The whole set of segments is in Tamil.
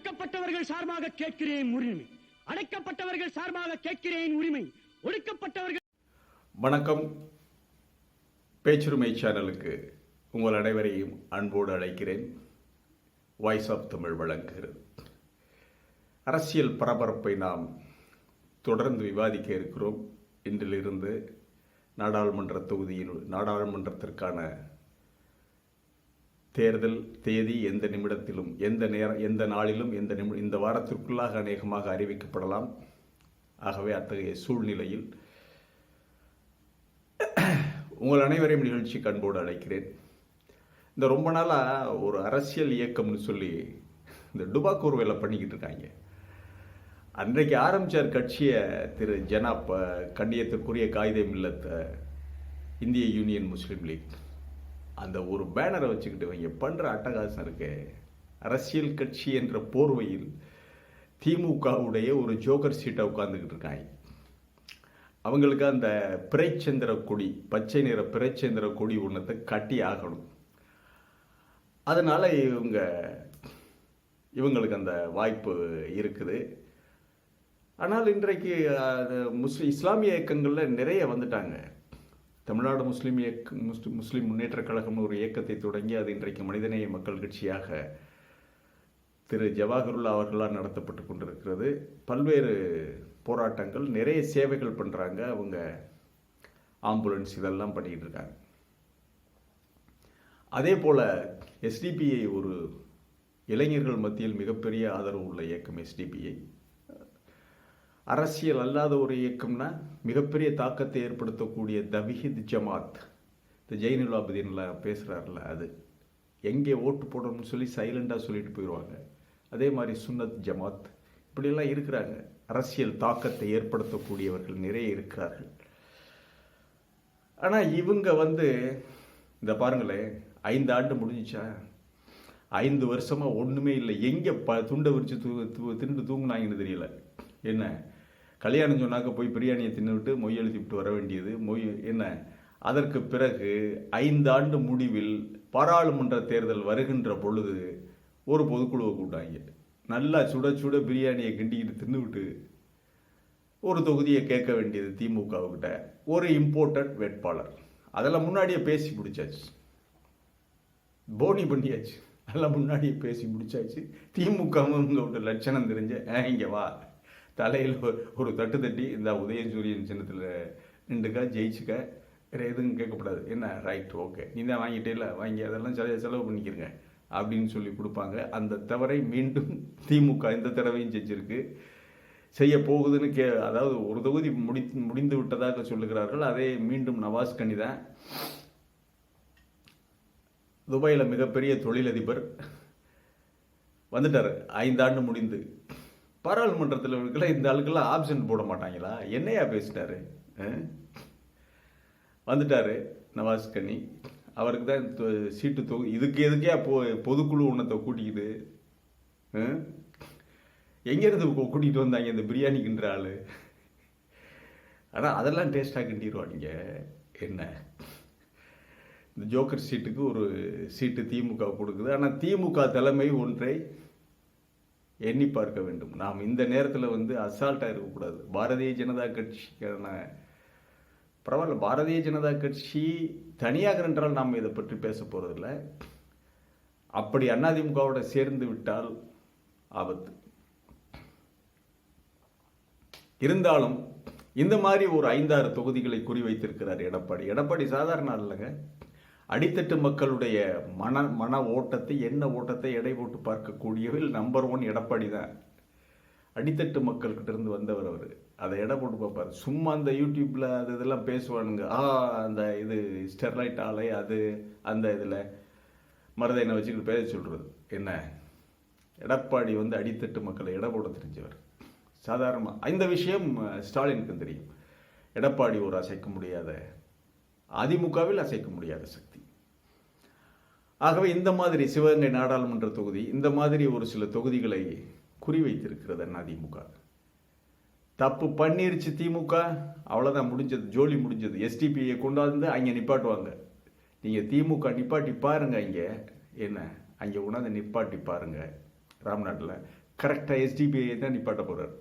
ஒடுக்கப்பட்டவர்கள் சார்பாக கேட்கிறேன் உரிமை, அடைக்கப்பட்டவர்கள் சார்பாக கேட்கிறேன் உரிமை, ஒடுக்கப்பட்டவர்கள். வணக்கம். பேச்சுரிமை சேனலுக்கு உங்கள் அனைவரையும் அன்போடு அழைக்கிறேன். வாய்ஸ் ஆஃப் தமிழ் வழங்குகிறது. அரசியல் பரபரப்பை நாம் தொடர்ந்து விவாதிக்க இருக்கிறோம். இன்றிலிருந்து நாடாளுமன்ற தொகுதியில் நாடாளுமன்றத்திற்கான தேர்தல் தேதி எந்த நிமிடத்திலும் எந்த நாளிலும் இந்த வாரத்திற்குள்ளாக அநேகமாக அறிவிக்கப்படலாம். ஆகவே அத்தகைய சூழ்நிலையில் உங்கள் அனைவரையும் நிகழ்ச்சிக்கு அன்போடு அழைக்கிறேன். இந்த ரொம்ப நாளாக ஒரு அரசியல் இயக்கம்னு சொல்லி இந்த டுபாக்கூர் வேலை பண்ணிக்கிட்டு இருக்காங்க. அன்றைக்கு ஆரம்பித்தார் கட்சியை திரு ஜனாப், கண்ணியத்திற்குரிய காயிதே மில்லத் இந்திய யூனியன் முஸ்லீம் லீக். அந்த ஒரு பேனரை வச்சுக்கிட்டு இவங்க பண்ணுற அட்டகாசம் இருக்கு. அரசியல் கட்சி என்ற போர்வையில் திமுகவுடைய ஒரு ஜோக்கர் சீட்டை உட்கார்ந்துக்கிட்டு இருக்காங்க. அவங்களுக்கு அந்த பிறைச்சந்திர கொடி, பச்சை நிற பிறைச்சந்திர கொடி ஒன்றத்தை கட்டி ஆகணும். அதனால் இவங்களுக்கு அந்த வாய்ப்பு இருக்குது. ஆனால் இன்றைக்கு இஸ்லாமிய இயக்கங்களில் நிறைய வந்துட்டாங்க. தமிழ்நாடு முஸ்லீம் முன்னேற்ற கழகம்னு ஒரு இயக்கத்தை தொடங்கி அது இன்றைக்கு மனிதநேய மக்கள் கட்சியாக திரு ஜவாஹருல்லா அவர்களால் நடத்தப்பட்டு கொண்டிருக்கிறது. பல்வேறு போராட்டங்கள், நிறைய சேவைகள் பண்ணுறாங்க. அவங்க ஆம்புலன்ஸ் இதெல்லாம் பண்ணிக்கிட்டு இருக்காங்க. அதே போல் எஸ்டிபிஐ ஒரு இளைஞர்கள் மத்தியில் மிகப்பெரிய ஆதரவு உள்ள இயக்கம். எஸ்டிபிஐ அரசியல் அல்லாத ஒரு இயக்கம்னா மிகப்பெரிய தாக்கத்தை ஏற்படுத்தக்கூடிய தவிஹித் ஜமாத், இந்த ஜெயினுலாபுதீன்லாம் பேசுகிறார்ல, அது எங்கே ஓட்டு போடணும்னு சொல்லி சைலண்டாக சொல்லிட்டு போயிடுவாங்க. அதே மாதிரி சுன்னத் ஜமாத், இப்படியெல்லாம் இருக்கிறாங்க. அரசியல் தாக்கத்தை ஏற்படுத்தக்கூடியவர்கள் நிறைய இருக்கிறார்கள். ஆனால் இவங்க இந்த பாருங்களேன், 5 ஆண்டு முடிஞ்சிச்சா, 5 வருஷமாக ஒன்றுமே இல்லை. எங்கே துண்டை விரித்து திண்டு தூங்குனாங்கன்னு தெரியல. என்ன கல்யாணம் சொன்னாக்க போய் பிரியாணியை தின்னுவிட்டு மொய் எழுதி விட்டு வர வேண்டியது என்ன. அதற்கு பிறகு 5 ஆண்டு முடிவில் பாராளுமன்ற தேர்தல் வருகின்ற பொழுது ஒரு பொதுக்குழுவை கூட்டாங்க. நல்லா சுட சுட பிரியாணியை கிண்டிக்கிட்டு தின்னுவிட்டு ஒரு தொகுதியை கேட்க வேண்டியது திமுகவுக்கிட்ட. ஒரு இம்போர்ட்டட் வேட்பாளர், அதெல்லாம் முன்னாடியே பேசி முடிச்சாச்சு, போனி பண்ணியாச்சு, அதெல்லாம் முன்னாடியே பேசி முடிச்சாச்சு. திமுகவும் உங்களோட லட்சணம் தெரிஞ்ச இங்கே வா, தலையில் ஒரு தட்டு தட்டி இந்த உதயசூரியன் சின்னத்தில் நின்றுக்கா, ஜெயிச்சுக்க, வேறு எதுவும் கேட்கக்கூடாது. என்ன ரைட், ஓகே, நீ தான் வாங்கிட்டே இல்லை, வாங்கி அதெல்லாம் செலவு பண்ணிக்கிறங்க அப்படின்னு சொல்லி கொடுப்பாங்க. அந்த தவறை மீண்டும் திமுக இந்த தடவையும் செஞ்சுருக்கு, செய்ய போகுதுன்னு அதாவது ஒரு தொகுதி முடிந்து விட்டதாக சொல்லுகிறார்கள். அதே மீண்டும் நவாஸ் கனி தான் துபாயில் மிகப்பெரிய தொழிலதிபர் வந்துட்டார். 5 ஆண்டு முடிந்து பாராளுமன்றத்தில் இருக்கிற இந்த ஆளுக்கெல்லாம் ஆப்ஷன் போட மாட்டாங்களா? என்னையா பேசிட்டாரு, வந்துட்டாரு நவாஸ் கனி. அவருக்கு தான் சீட்டு இதுக்கு எதுக்கே பொதுக்குழு ஒன்றத்தை கூட்டிக்கிது, எங்கேருந்து கூட்டிகிட்டு வந்தாங்க இந்த பிரியாணிக்குன்ற ஆள். ஆனால் அதெல்லாம் டேஸ்ட்டாக கிண்டிடுவாங்க. என்ன இந்த ஜோக்கர் சீட்டுக்கு ஒரு சீட்டு திமுக கொடுக்குது. ஆனால் திமுக தலைமை ஒன்றை எண்ணி பார்க்க வேண்டும். நாம் இந்த நேரத்தில் அசால்ட்டாக இருக்கக்கூடாது. பாரதிய ஜனதா கட்சிக்கான பரவாயில்ல, பாரதிய ஜனதா கட்சி தனியாக என்றால் நாம் இதை பற்றி பேச போகிறதில்ல. அப்படி அதிமுகவோட சேர்ந்து விட்டால் ஆபத்து. இருந்தாலும் இந்த மாதிரி ஒரு 5-6 தொகுதிகளை குறிவைத்திருக்கிறார் எடப்பாடி. எடப்பாடி சாதாரண இல்லைங்க. அடித்தட்டு மக்களுடைய மன ஓட்டத்தை, என்ன ஓட்டத்தை எடை போட்டு பார்க்கக்கூடியவில் நம்பர் 1 எடப்பாடி தான். அடித்தட்டு மக்கள்கிட்ட இருந்து வந்தவர் அவர். அதை எடை போட்டு பார்ப்பார். சும்மா அந்த யூடியூப்பில் இதெல்லாம் பேசுவானுங்க. அந்த இது ஸ்டெர்லைட் ஆலை, அது அந்த இதில் மருதைனை வச்சுக்கிட்டு பேச சொல்கிறது. என்ன எடப்பாடி அடித்தட்டு மக்களை எடை போட தெரிஞ்சவர். சாதாரணமாக இந்த விஷயம் ஸ்டாலினுக்கும் தெரியும். எடப்பாடி ஒரு அசைக்க முடியாத, அதிமுகவில் அசைக்க முடியாத சக்தி. ஆகவே இந்த மாதிரி சிவகங்கை நாடாளுமன்ற தொகுதி, இந்த மாதிரி ஒரு சில தொகுதிகளை குறிவைத்திருக்கிறது அதிமுக. தப்பு பண்ணிருச்சு திமுக, அவ்வளோதான், முடிஞ்சது, ஜோலி முடிஞ்சது. எஸ்டிபிஐ கொண்டாந்து அங்கே நிப்பாட்டுவாங்க. நீங்கள் திமுக நிப்பாட்டி பாருங்க, இங்கே என்ன அங்கே உணர்ந்து நிப்பாட்டி பாருங்க. ராம்நாட்டில் கரெக்டாக எஸ்டிபிஐ தான் நிப்பாட்ட போகிறார்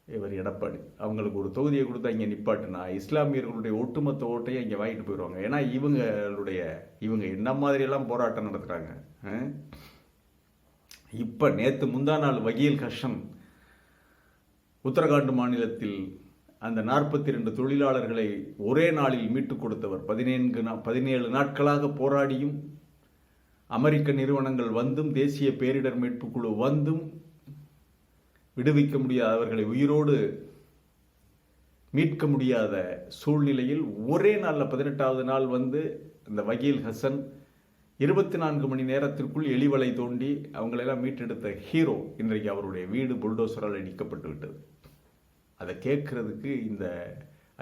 இவர் எடப்பாடி. அவங்களுக்கு ஒரு தொகுதியை கொடுத்தா இங்கே நிப்பாட்டுனா இஸ்லாமியர்களுடைய ஒட்டுமொத்த ஓட்டையும் இங்கே வாங்கிட்டு போயிடுவாங்க. ஏன்னா இவங்க என்ன மாதிரியெல்லாம் போராட்டம் நடத்துகிறாங்க. இப்போ நேற்று முந்தா நாள் வகீல் ஹசன் உத்தரகாண்ட் மாநிலத்தில் அந்த 42 தொழிலாளர்களை ஒரே நாளில் மீட்டுக் கொடுத்தவர். 17 நாட்களாக போராடியும் அமெரிக்க நிறுவனங்கள் வந்தும் தேசிய பேரிடர் மீட்பு குழு வந்தும் விடுவிக்க முடியாத, அவர்களை உயிரோடு மீட்க முடியாத சூழ்நிலையில் ஒரே நாளில் 18வது நாள் வந்து இந்த வகீல் ஹசன் 24 மணி நேரத்திற்குள் எலிவலை தோண்டி அவங்களெல்லாம் மீட்டெடுத்த ஹீரோ. இன்றைக்கு அவருடைய வீடு புல்டோசரால் இடிக்கப்பட்டு விட்டது. அதை கேட்கறதுக்கு இந்த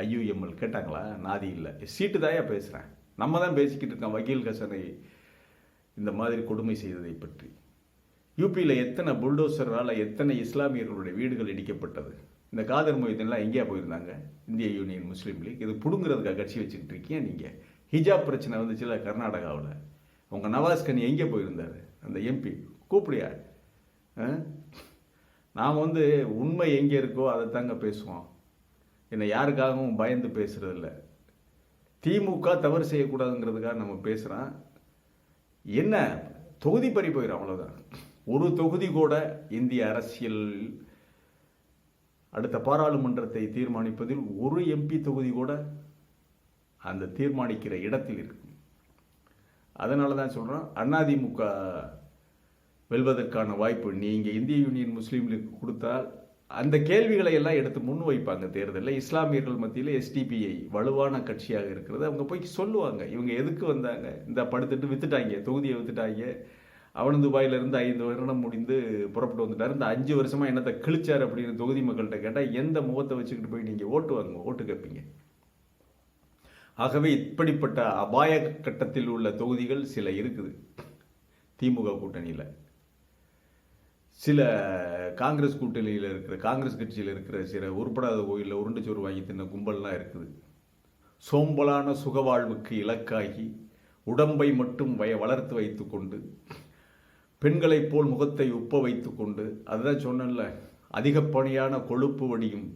ஐயுஎம்எல் கேட்டாங்களா? நாதி இல்லை. சீட்டு தாயா பேசுகிறேன். நம்ம தான் பேசிக்கிட்டு இருக்கோம் வகீல் ஹசனை இந்த மாதிரி கொடுமை செய்ததை பற்றி. யூபியில் எத்தனை புல்டோசரால் எத்தனை இஸ்லாமியர்களுடைய வீடுகள் இடிக்கப்பட்டது. இந்த காதர் மொய்தீன்லாம் எங்கேயா போயிருந்தாங்க? இந்திய யூனியன் முஸ்லீம் லீக் இது பிடுங்கிறதுக்காக கட்சி வச்சுக்கிட்டு இருக்கீங்க நீங்கள். ஹிஜாப் பிரச்சனை வந்துச்சுல கர்நாடகாவில், உங்கள் நவாஸ் கனி எங்கே போயிருந்தார்? அந்த எம்பி கூப்பிடியா? நாம் உண்மை எங்கே இருக்கோ அதை தாங்க பேசுவோம். என்னை யாருக்காகவும் பயந்து பேசுறதில்ல. திமுக தவறு செய்யக்கூடாதுங்கிறதுக்காக நம்ம பேசுகிறோம். என்ன தொகுதி பறி போயிடும், அவ்வளோதான். ஒரு தொகுதி கூட இந்திய அரசியல் அடுத்த பாராளுமன்றத்தை தீர்மானிப்பதில் ஒரு எம்பி தொகுதி கூட அந்த தீர்மானிக்கிற இடத்தில் இருக்கும். அதனால தான் சொல்கிறோம், அதிமுக வெல்வதற்கான வாய்ப்பு நீங்கள் இந்திய யூனியன் முஸ்லீம் லீக் கொடுத்தால் அந்த கேள்விகளை எல்லாம் எடுத்து முன் வைப்பாங்க தேர்தலில். இஸ்லாமியர்கள் மத்தியில் எஸ்டிபிஐ வலுவான கட்சியாக இருக்கிறது. அவங்க போய் சொல்லுவாங்க இவங்க எதுக்கு வந்தாங்க, இந்த படுத்துட்டு வித்துட்டாங்க, தொகுதியை வித்துட்டாங்க. அவனு துபாயிலிருந்து 5 வருடம் முடிந்து புறப்பட்டு வந்துட்டார். இந்த 5 வருஷமாக என்னத்தை கிழிச்சார் அப்படின்னு தொகுதி மக்கள்கிட்ட கேட்டால் எந்த முகத்தை வச்சுக்கிட்டு போய் நீங்கள் ஓட்டு கேட்பீங்க. ஆகவே இப்படிப்பட்ட அபாய கட்டத்தில் உள்ள தொகுதிகள் சில இருக்குது திமுக கூட்டணியில். சில காங்கிரஸ் கூட்டணியில் இருக்கிற காங்கிரஸ் கட்சியில் இருக்கிற சில உருப்படாத கோயிலில் உருண்டுச்சோறு வாங்கி தின்ன கும்பல்லாம் இருக்குது. சோம்பலான சுகவாழ்வுக்கு இலக்காகி உடம்பை மட்டும் வளர்த்து வைத்து கொண்டு பெண்களைப் போல் முகத்தை உப்ப வைத்து கொண்டு, அதுதான் சொன்னல, அதிகப்பணியான கொழுப்பு வடியும்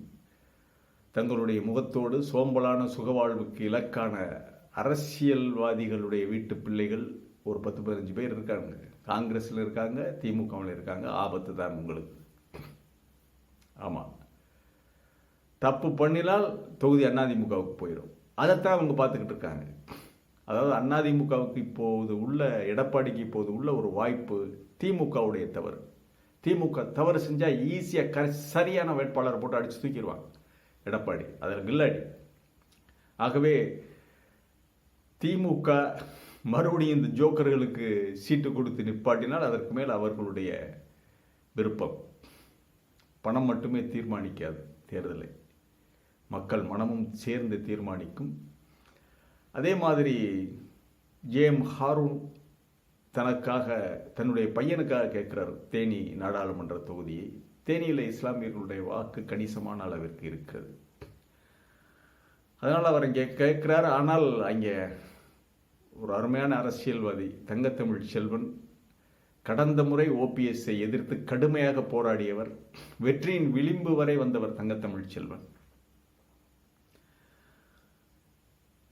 தங்களுடைய முகத்தோடு சோம்பலான சுகவாழ்வுக்கு இலக்கான அரசியல்வாதிகளுடைய வீட்டு பிள்ளைகள் ஒரு 10-15 பேர் இருக்காங்க. காங்கிரஸில் இருக்காங்க, திமுகவில் இருக்காங்க. ஆபத்து தான் உங்களுக்கு. ஆமாம், தப்பு பண்ணினால் தொகுதி அதிமுகவுக்கு போயிடும். அதைத்தான் அவங்க பார்த்துக்கிட்டு இருக்காங்க. அதாவது அதிமுகவுக்கு இப்போது உள்ள எடப்பாடிக்கு இப்போது உள்ள ஒரு வாய்ப்பு திமுகவுடைய தவறு. திமுக தவறு செஞ்சால் ஈஸியாக சரியான வேட்பாளரை போட்டு அடித்து தூக்கிடுவாங்க எடப்பாடி, அதில் கில்லாடி. ஆகவே திமுக மறுபடியும் இந்த ஜோக்கர்களுக்கு சீட்டு கொடுத்து நிப்பாட்டினால் அதற்கு மேல் அவர்களுடைய விருப்பம். பணம் மட்டுமே தீர்மானிக்காது தேர்தலை, மக்கள் மனமும் சேர்ந்து தீர்மானிக்கும். அதே மாதிரி ஜேஎம் ஹாரூன் தன்னுடைய பையனுக்காக கேட்கிறார் தேனி நாடாளுமன்ற தொகுதியை. தேனியில் இஸ்லாமியர்களுடைய வாக்கு கணிசமான அளவிற்கு இருக்கிறது. அதனால் அவர் இங்கே கேட்கிறார். ஆனால் அங்கே ஒரு அருமையான அரசியல்வாதி தங்கத்தமிழ் செல்வன் கடந்த முறை ஓபிஎஸ்ஐ எதிர்த்து கடுமையாக போராடியவர், வெற்றியின் விளிம்பு வரை வந்தவர் தங்கத்தமிழ் செல்வன்.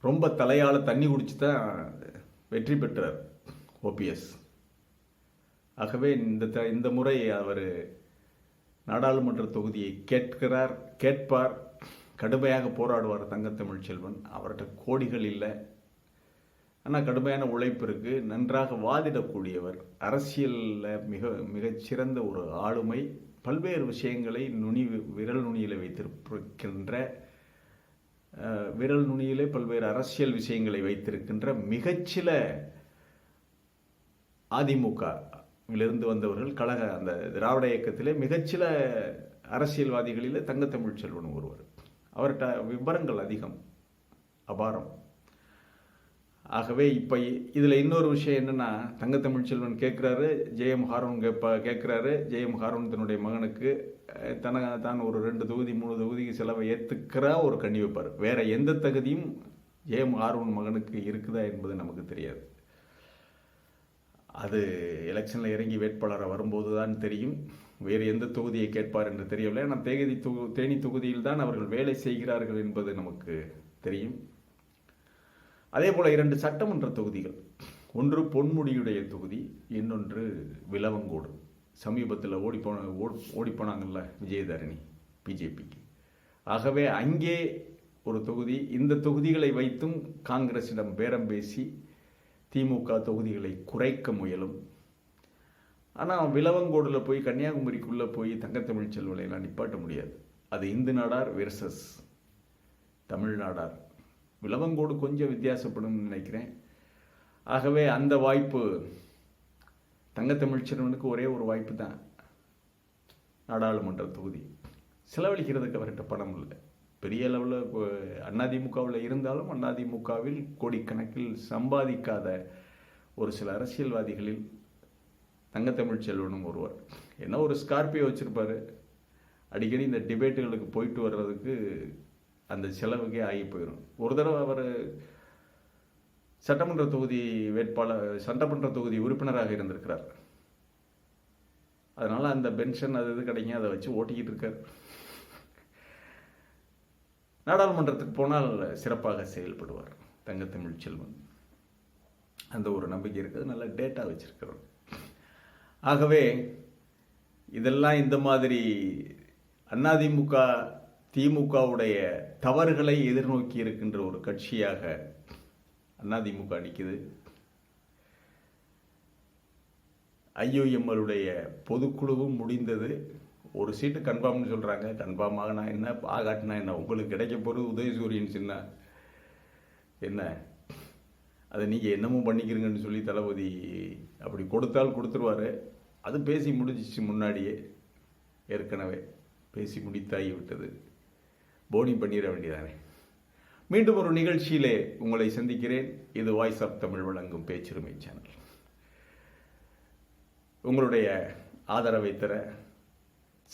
ரொம்ப தலையால் தண்ணி குடிச்சு தான் வெற்றி பெற்றார் ஓபிஎஸ். ஆகவே இந்த முறை அவர் நாடாளுமன்ற தொகுதியை கேட்பார், கடுமையாக போராடுவார் தங்கத்தமிழ் செல்வன். அவர்கிட்ட கோடிகள் இல்லை, ஆனால் கடுமையான உழைப்பு இருக்கு, நன்றாக வாதிடக்கூடியவர், அரசியலில் மிகச்சிறந்த ஒரு ஆளுமை, பல்வேறு விஷயங்களை விரல் நுனியில் வைத்திருக்கின்ற விரல் நுனியிலே பல்வேறு அரசியல் விஷயங்களை வைத்திருக்கின்ற மிகச்சில அதிமுகவிலிருந்து வந்தவர்கள், அந்த திராவிட இயக்கத்திலே மிகச்சில அரசியல்வாதிகளிலே தங்கத்தமிழ் செல்வன் ஒருவர். அவர்கிட்ட விவரங்கள் அதிகம், அபாரம். ஆகவே இப்போ இதில் இன்னொரு விஷயம் என்னென்னா, தங்கத்தமிழ் செல்வன் கேட்குறாரு, ஜேஎம் ஹாரூன் கேட்குறாரு. ஜேஎம் ஹாரூன் தன்னுடைய மகனுக்கு தான் ஒரு 2 தொகுதி 3 தொகுதிக்கு செலவை ஏற்றுக்கிற ஒரு கண்ணி வைப்பார். வேற எந்த தகுதியும் ஜேஎம் ஹாரூன் மகனுக்கு இருக்குதா என்பது நமக்கு தெரியாது. அது எலெக்ஷனில் இறங்கி வேட்பாளராக வரும்போது தான் தெரியும். வேறு எந்த தொகுதியை கேட்பார் என்று தெரியவில்லை. ஆனால் தேனி தொகுதியில் தான் அவர்கள் வேலை செய்கிறார்கள் என்பது நமக்கு தெரியும். அதே போல் 2 சட்டமன்ற தொகுதிகள், ஒன்று பொன்முடியுடைய தொகுதி, இன்னொன்று விலவங்கோடு. சமீபத்தில் ஓடிப்போனாங்கல்ல விஜயதரணி பிஜேபிக்கு. ஆகவே அங்கே ஒரு தொகுதி. இந்த தொகுதிகளை வைத்தும் காங்கிரசிடம் பேரம் பேசி திமுக தொகுதிகளை குறைக்க முயலும். ஆனால் விலவங்கோடில் போய் கன்னியாகுமரிக்குள்ளே போய் தங்கத்தமிழ் செல்வனையெல்லாம் நிப்பாட்ட முடியாது. அது இந்து நாடார் வெர்சஸ் தமிழ்நாடார். விலவங்கோடு கொஞ்சம் வித்தியாசப்படும் நினைக்கிறேன். ஆகவே அந்த வாய்ப்பு தங்கத்தமிழ் செல்வனுக்கு ஒரே ஒரு வாய்ப்பு தான், நாடாளுமன்ற தொகுதி. செலவழிக்கிறதுக்கு அவர்கிட்ட பணம் இல்லை. பெரிய அளவில் அதிமுகவில் இருந்தாலும் அதிமுகவில் கோடிக்கணக்கில் சம்பாதிக்காத ஒரு சில அரசியல்வாதிகளில் தங்கத்தமிழ் செல்வனும் ஒருவர். என்ன ஒரு ஸ்கார்பியோ வச்சுருப்பார். அடிக்கடி இந்த டிபேட்டுகளுக்கு போயிட்டு வர்றதுக்கு அந்த செலவுக்கே ஆகி போயிடும். ஒரு தடவை அவர் சட்டமன்ற தொகுதி உறுப்பினராக இருந்திருக்கிறார். அதனால் அந்த பென்ஷன் அது இது கிடைக்கும், அதை வச்சு ஓட்டிக்கிட்டு இருக்கார். நாடாளுமன்றத்துக்கு போனால் சிறப்பாக செயல்படுவார் தங்கத்தமிழ் செல்வன். அந்த ஒரு நம்பிக்கை இருக்குது. நல்ல டேட்டா வச்சிருக்கிறோம். ஆகவே இதெல்லாம் இந்த மாதிரி அதிமுக திமுகவுடைய தவறுகளை எதிர்நோக்கி இருக்கின்ற ஒரு கட்சியாக அதிமுக நிற்குது. ஐயுஎம்எல்லுடைய பொதுக்குழுவும் முடிந்தது. ஒரு சீட்டு கன்ஃபார்ம்னு சொல்கிறாங்க. கன்ஃபார்ம் ஆகினா என்ன, ஆகாட்டினா என்ன, உங்களுக்கு கிடைக்க போகிறது உதயசூரியன் சின்ன என்ன, அதை நீங்கள் என்னமோ பண்ணிக்கிறீங்கன்னு சொல்லி தளபதி அப்படி கொடுத்தால் கொடுத்துருவார். அது பேசி முடிஞ்சிச்சு, முன்னாடியே ஏற்கனவே பேசி முடித்தாகி விட்டது. போனி பண்ணிட வேண்டியதானே. மீண்டும் ஒரு நிகழ்ச்சியிலே உங்களை சந்திக்கிறேன். இது வாய்ஸ் ஆஃப் தமிழ் வழங்கும் பேச்சுரிமை சேனல். உங்களுடைய ஆதரவை தர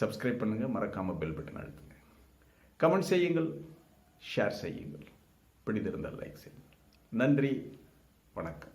சப்ஸ்கிரைப் பண்ணுங்கள், மறக்காமல் பெல் பட்டன் அழுத்துங்க, கமெண்ட் செய்யுங்கள், ஷேர் செய்யுங்கள், பிடித்திருந்தால் லைக் செய்யுங்கள். நன்றி, வணக்கம்.